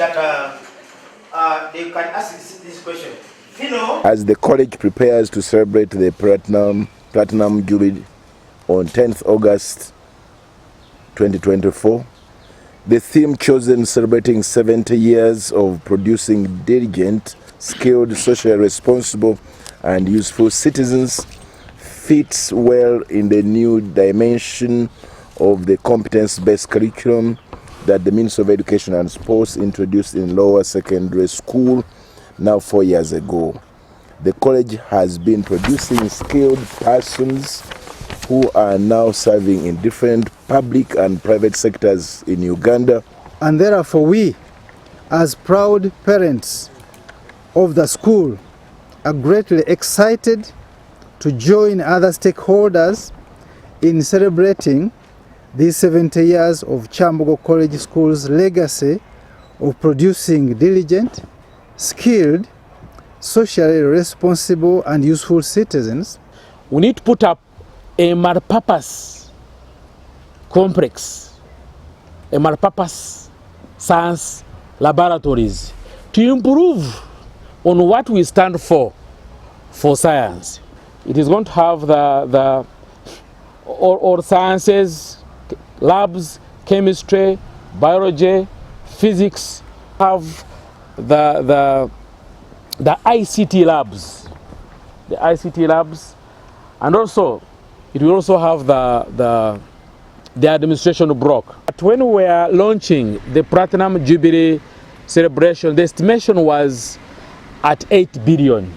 that they can ask this question. As the college prepares to celebrate the Platinum Jubilee on 10th August 2024, the theme chosen, celebrating 70 years of producing diligent, skilled, socially responsible and useful citizens, fits well in the new dimension of the competence-based curriculum that the Ministry of Education and Sports introduced in lower secondary school now 4 years ago. The college has been producing skilled persons who are now serving in different public and private sectors in Uganda. And therefore we, as proud parents of the school, are greatly excited to join other stakeholders in celebrating these 70 years of Kyambogo College School's legacy of producing diligent, skilled, socially responsible and useful citizens. We need to put up a multi-purpose complex, a multi-purpose science laboratories to improve on what we stand for science. It is going to have all sciences, labs, chemistry, biology, physics, have the ICT labs, and also it will also have the administration block. But when we were launching the Platinum Jubilee celebration, the estimation was at 8 billion.